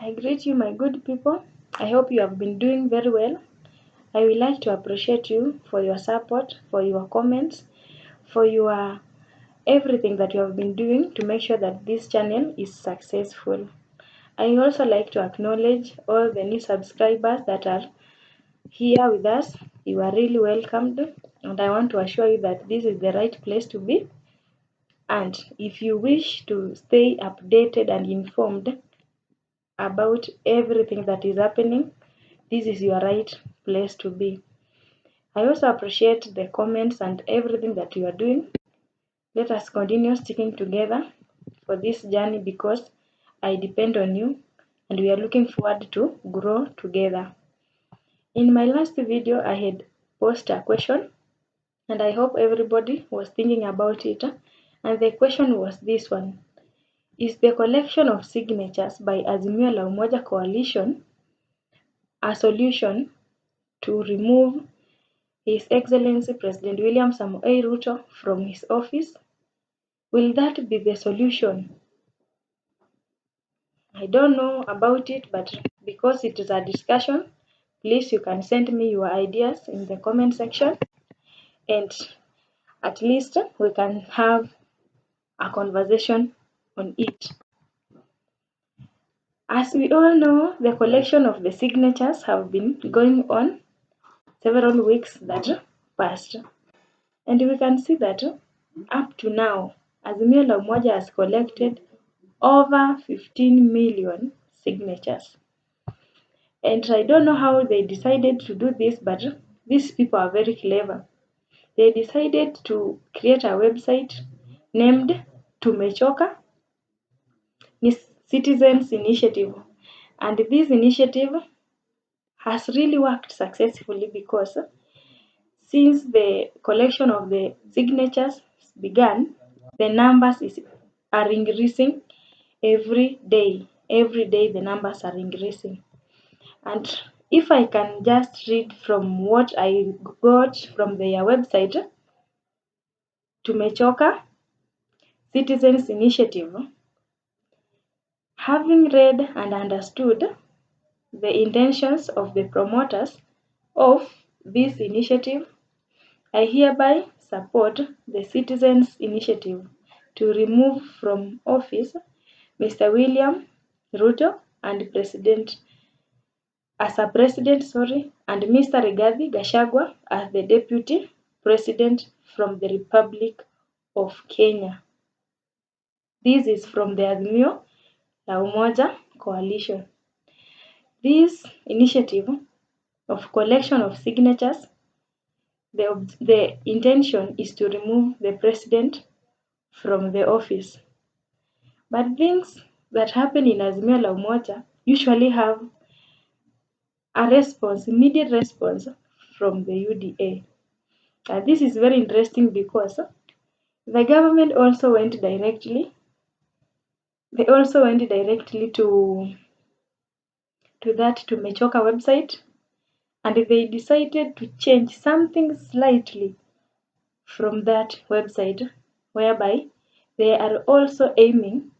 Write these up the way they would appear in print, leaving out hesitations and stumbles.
I greet you, my good people. I hope you have been doing very well. I would like to appreciate you for your support, for your comments, for your everything that you have been doing to make sure that this channel is successful. I also like to acknowledge all the new subscribers that are here with us. You are really welcomed, and I want to assure you that this is the right place to be. And if you wish to stay updated and informed about everything that is happening, this is your right place to be. I also appreciate the comments and everything that you are doing. Let us continue sticking together for this journey because I depend on you and we are looking forward to grow together. In my last video, I had posted a question and I hope everybody was thinking about it. And the question was this one: is the collection of signatures by AZIMIO Coalition a solution to remove His Excellency President William Ruto from his office? Will that be the solution? I don't know about it, but because it is a discussion, please you can send me your ideas in the comment section and at least we can have a conversation on it. As we all know, the collection of the signatures have been going on several weeks that passed. And we can see that up to now, AZIMIO la Umoja has collected over 15 million signatures. And I don't know how they decided to do this, but these people are very clever. They decided to create a website named Tumechoka Citizens Initiative. And this initiative has really worked successfully because since the collection of the signatures began, the numbers are increasing every day. Every day the numbers are increasing. And if I can just read from what I got from their website, Tumechoka Citizens Initiative, having read and understood the intentions of the promoters of this initiative, I hereby support the Citizens Initiative to remove from office Mr. William Ruto and President, and Mr. Rigathi Gachagua as the Deputy President from the Republic of Kenya. This is from the AZIMIO la Umoja Coalition. This initiative of collection of signatures, the intention is to remove the president from the office. But things that happen in AZIMIO la Umoja usually have a response, immediate response from the UDA. This is very interesting because the government also went directly. They also went directly to that Tumechoka website, and they decided to change something slightly from that website, whereby they are also aiming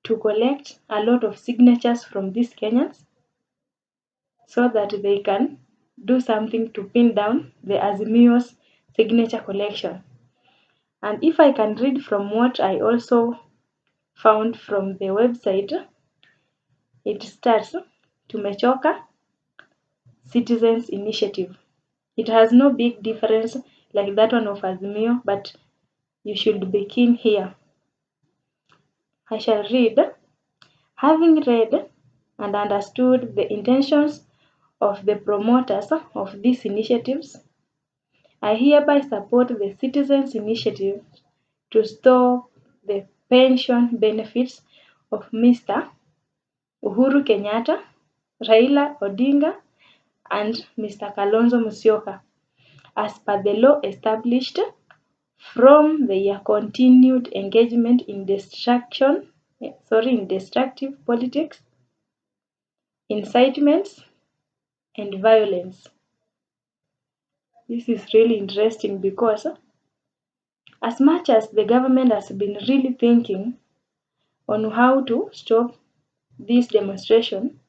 to collect a lot of signatures from these Kenyans so that they can do something to pin down the AZIMIO's signature collection. And if I can read from what I also found from the website, it starts Tumechoka Citizens Initiative. It has no big difference like that one of AZIMIO, but you should be keen here. I shall read. Having read and understood the intentions of the promoters of these initiatives, I hereby support the Citizens Initiative to stop the pension benefits of Mr. Uhuru Kenyatta, Raila Odinga, and Mr. Kalonzo Musyoka, as per the law established from their continued engagement in destructive politics, incitements, and violence. This is really interesting because as much as the government has been really thinking on how to stop this demonstration,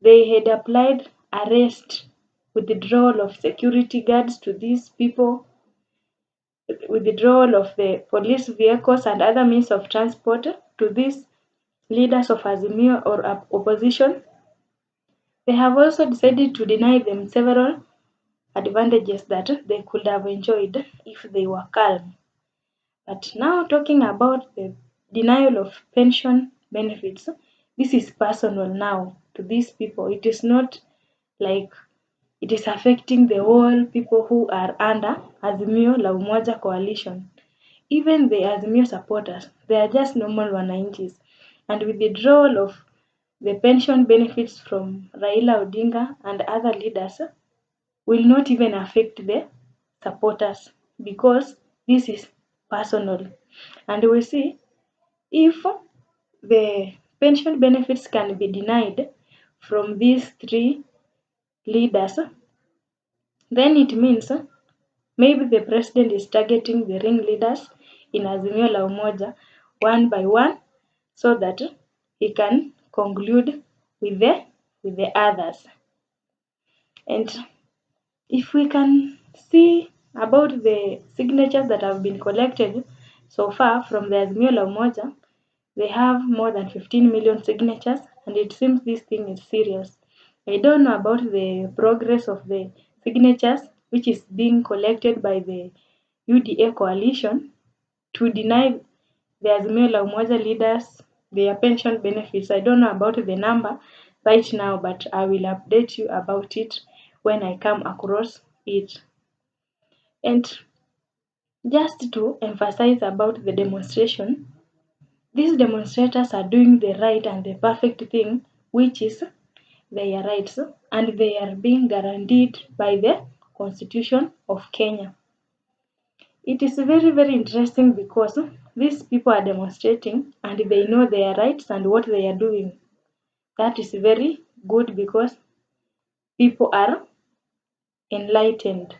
they had applied arrest, withdrawal of security guards to these people, withdrawal of the police vehicles and other means of transport to these leaders of AZIMIO or opposition. They have also decided to deny them several advantages that they could have enjoyed if they were calm. But now, talking about the denial of pension benefits, this is personal now to these people. It is not like it is affecting the whole people who are under AZIMIO La Umoja coalition. Even the AZIMIO supporters, they are just normal wananchis. And with the withdrawal of the pension benefits from Raila Odinga and other leaders will not even affect the supporters because this is personal. And we see if the pension benefits can be denied from these three leaders, then it means maybe the president is targeting the ringleaders in AZIMIO La Umoja one by one so that he can conclude with the others. And if we can see about the signatures that have been collected so far from the AZIMIO La Umoja, they have more than 15 million signatures, and it seems this thing is serious. I don't know about the progress of the signatures which is being collected by the UDA coalition to deny the AZIMIO La Umoja leaders their pension benefits. I don't know about the number right now, but I will update you about it when I come across it. And just to emphasize about the demonstration, these demonstrators are doing the right and the perfect thing, which is their rights, and they are being guaranteed by the Constitution of Kenya. It is very, very interesting because these people are demonstrating and they know their rights and what they are doing. That is very good because people are enlightened.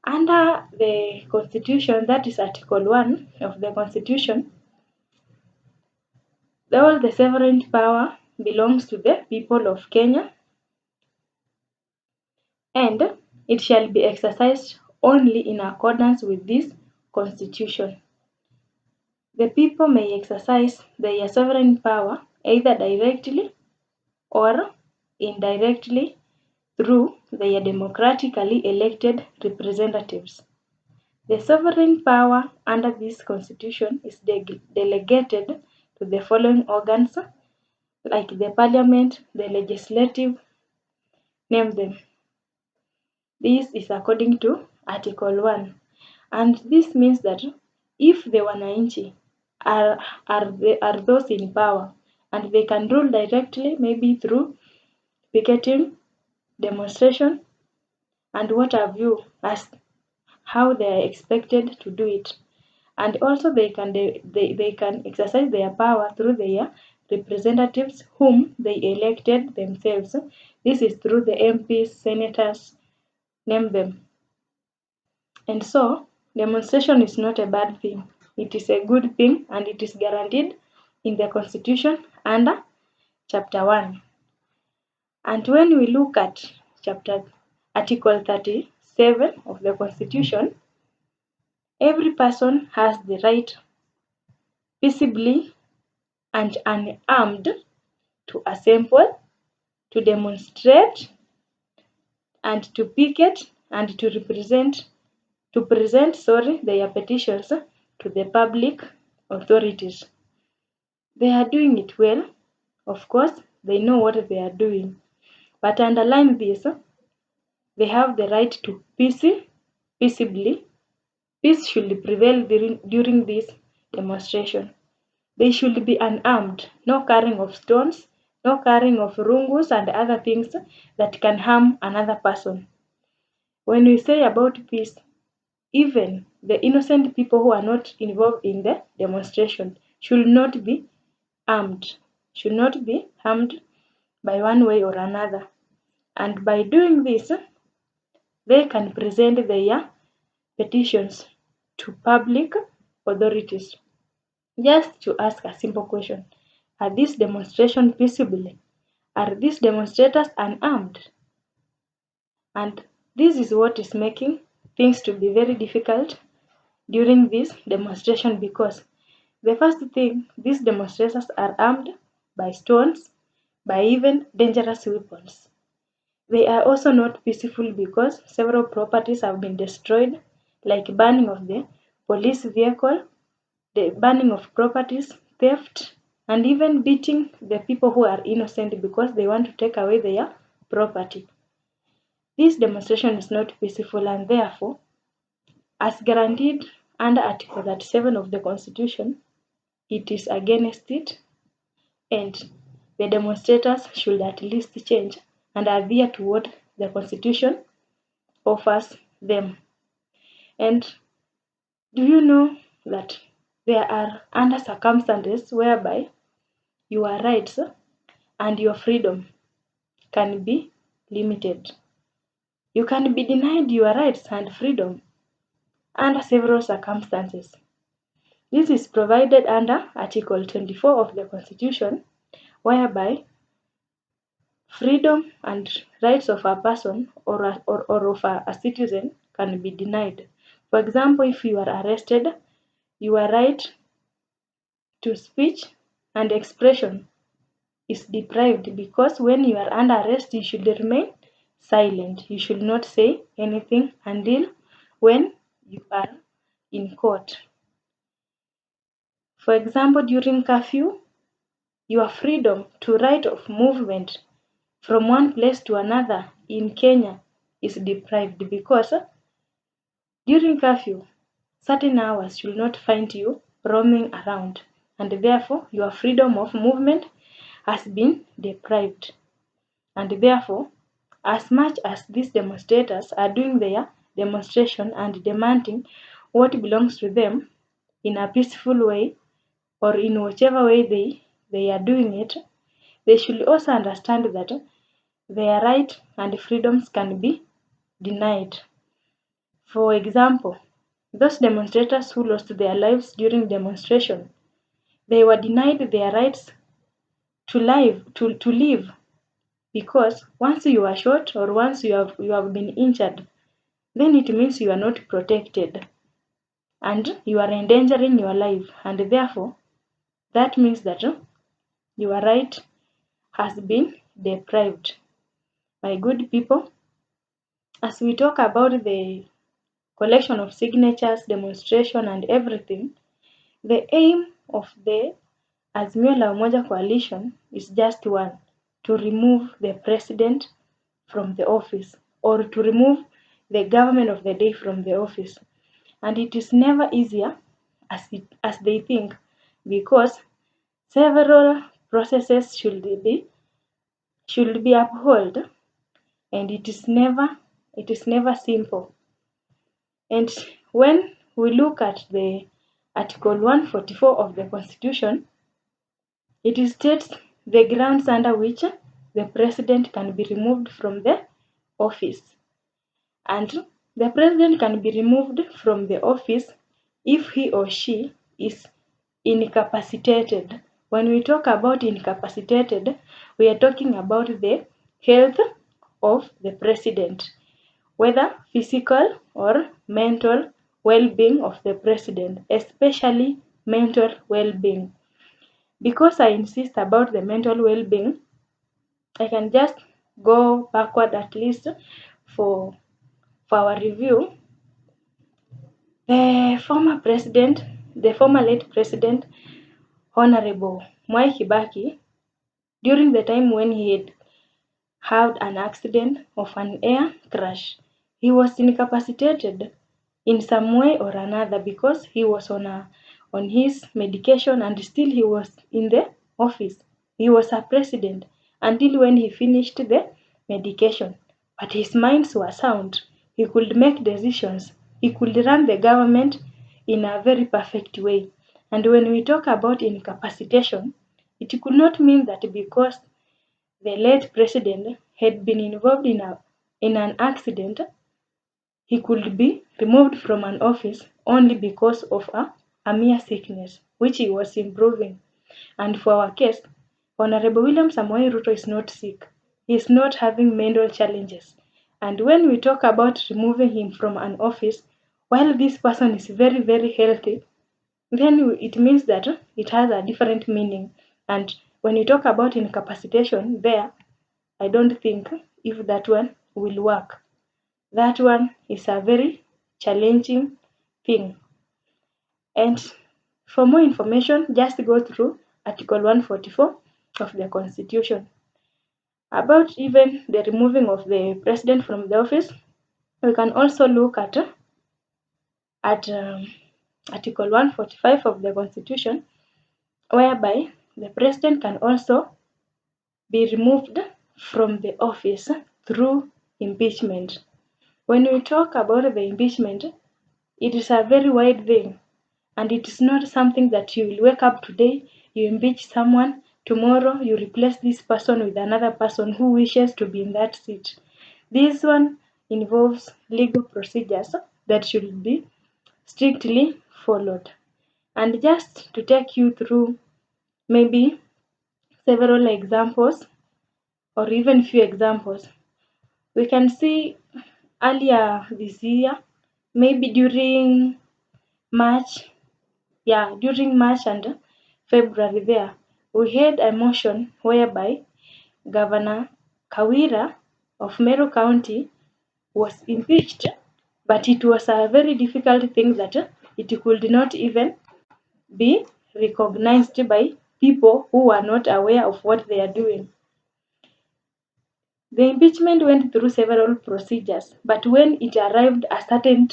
Under the Constitution, that is Article 1 of the Constitution, all the sovereign power belongs to the people of Kenya, and it shall be exercised only in accordance with this Constitution. The people may exercise their sovereign power either directly or indirectly through their democratically elected representatives. The sovereign power under this Constitution is delegated to the following organs like the Parliament, the Legislative, name them. This is according to Article 1. And this means that if the wananchi are those in power and they can rule directly, maybe through picketing, demonstration, and what have you, as how they are expected to do it. And also they can exercise their power through their representatives whom they elected themselves. This is through the MPs, senators, name them. And so, demonstration is not a bad thing. It is a good thing and it is guaranteed in the Constitution under Chapter 1. And when we look at Article 37 of the Constitution, every person has the right peaceably and unarmed to assemble, to demonstrate, and to picket, and to present their petitions to the public authorities. They are doing it well. Of course, they know what they are doing. But underline this, they have the right to peaceably. Peace should prevail during this demonstration. They should be unarmed, no carrying of stones, no carrying of rungus and other things that can harm another person. When we say about peace, even the innocent people who are not involved in the demonstration should not be armed, should not be harmed by one way or another. And by doing this, they can present their petitions to public authorities. Just to ask a simple question, Are these demonstrations peaceably? Are these demonstrators unarmed? And this is what is making things to be very difficult during this demonstration, because the first thing, these demonstrators are armed by stones, by even dangerous weapons. They are also not peaceful because several properties have been destroyed, like burning of the police vehicle, the burning of properties, theft, and even beating the people who are innocent because they want to take away their property. This demonstration is not peaceful, and therefore, as guaranteed under Article 37 of the Constitution, it is against it, and the demonstrators should at least change and adhere to what the Constitution offers them. And do you know that there are under circumstances whereby your rights and your freedom can be limited? You can be denied your rights and freedom under several circumstances. This is provided under Article 24 of the Constitution, whereby freedom and rights of a person or of a citizen can be denied. For example, if you are arrested, your right to speech and expression is deprived, because when you are under arrest, you should remain silent. You should not say anything until when you are in court. For example, during curfew, your freedom to right of movement from one place to another in Kenya is deprived, because during curfew, certain hours should not find you roaming around, and therefore your freedom of movement has been deprived. And therefore, as much as these demonstrators are doing their demonstration and demanding what belongs to them in a peaceful way, or in whichever way they are doing it, they should also understand that their right and freedoms can be denied. For example, those demonstrators who lost their lives during demonstration, they were denied their rights to live, because once you are shot or once you have been injured, then it means you are not protected and you are endangering your life, and therefore that means that your right has been deprived. My good people, as we talk about the collection of signatures, demonstration, and everything, the aim of the AZIMIO La Umoja Coalition is just one: to remove the president from the office, or to remove the government of the day from the office. And it is never easier as they think, because several processes should be upheld, and it is never simple. And when we look at the Article 144 of the Constitution, it states the grounds under which the president can be removed from the office. And the president can be removed from the office if he or she is incapacitated. When we talk about incapacitated, we are talking about the health of the president, whether physical or mental well-being of the president, especially mental well-being. Because I insist about the mental well-being, I can just go backward at least for our review. The former late president, Honorable Mwai Kibaki, during the time when he had an accident of an air crash, he was incapacitated in some way or another, because he was on his medication, and still he was in the office. He was a president until when he finished the medication. But his minds were sound. He could make decisions. He could run the government in a very perfect way. And when we talk about incapacitation, it could not mean that because the late president had been involved in an accident, he could be removed from an office only because of a mere sickness, which he was improving. And for our case, Honorable William Samoei Ruto is not sick. He is not having mental challenges. And when we talk about removing him from an office, while this person is very, very healthy, then it means that it has a different meaning. And when you talk about incapacitation, there, I don't think if that one will work. That one is a very challenging thing. And for more information, just go through Article 144 of the Constitution. About even the removing of the president from the office, we can also look at Article 145 of the Constitution, whereby the president can also be removed from the office through impeachment. When we talk about the impeachment, it is a very wide thing, and it is not something that you will wake up today, you impeach someone, tomorrow you replace this person with another person who wishes to be in that seat. This one involves legal procedures that should be strictly followed. And just to take you through maybe several examples or even few examples, we can see earlier this year, maybe during March, during March and February there, we had a motion whereby Governor Kawira of Meru County was impeached, but it was a very difficult thing that it could not even be recognized by people who were not aware of what they are doing. The impeachment went through several procedures, but when it arrived a certain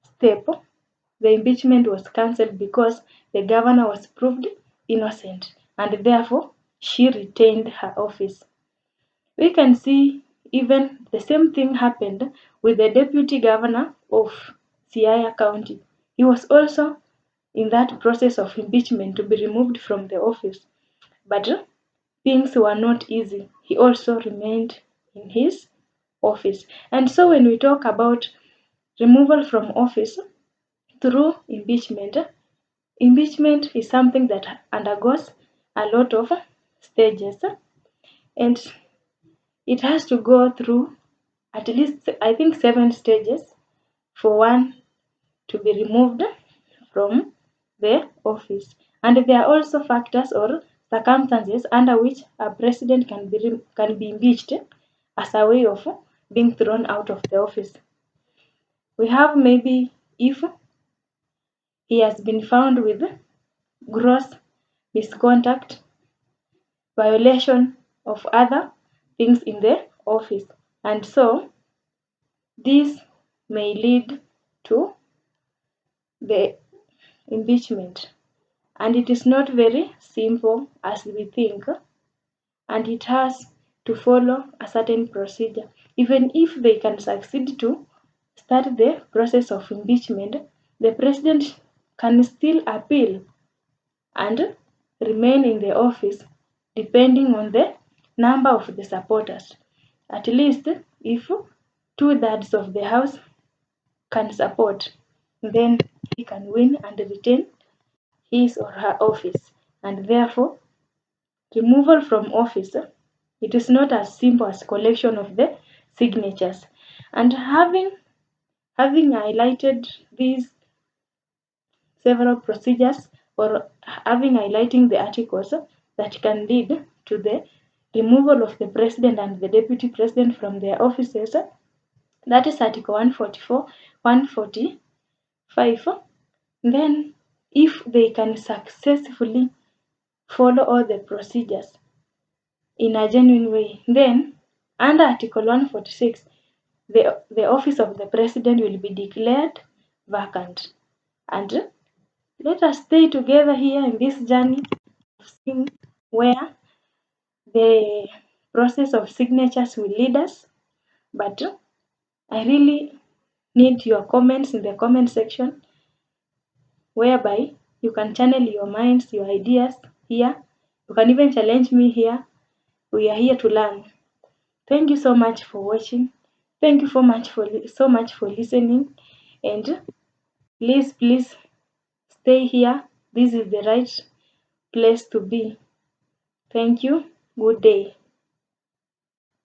step, the impeachment was cancelled because the governor was proved innocent and therefore she retained her office. We can see even the same thing happened with the deputy governor of Siaya County. He was also in that process of impeachment to be removed from the office. But things were not easy. He also remained in his office. And so when we talk about removal from office through impeachment, impeachment is something that undergoes a lot of stages, and it has to go through at least, I think, 7 stages for one to be removed from the office. And there are also factors or circumstances under which a president can be impeached as a way of being thrown out of the office. We have maybe if he has been found with gross misconduct, violation of other things in the office, and so this may lead to the impeachment. And it is not very simple as we think, and it has to follow a certain procedure. Even if they can succeed to start the process of impeachment, the president can still appeal and remain in the office depending on the number of the supporters. At least if 2/3 of the House can support, then he can win and retain his or her office. And therefore, removal from office, it is not as simple as collection of the signatures. And having highlighted these several procedures or having highlighting the articles that can lead to the removal of the president and the deputy president from their offices, that is Article 144, 145. Then, if they can successfully follow all the procedures in a genuine way, then under Article 146, the office of the president will be declared vacant. And let us stay together here in this journey of seeing where the process of signatures will lead us. But I really need your comments in the comment section, whereby you can channel your minds, your ideas here. You can even challenge me here. We are here to learn. Thank you so much for watching. Thank you so much for listening. And please stay here. This is the right place to be. Thank you. Good day.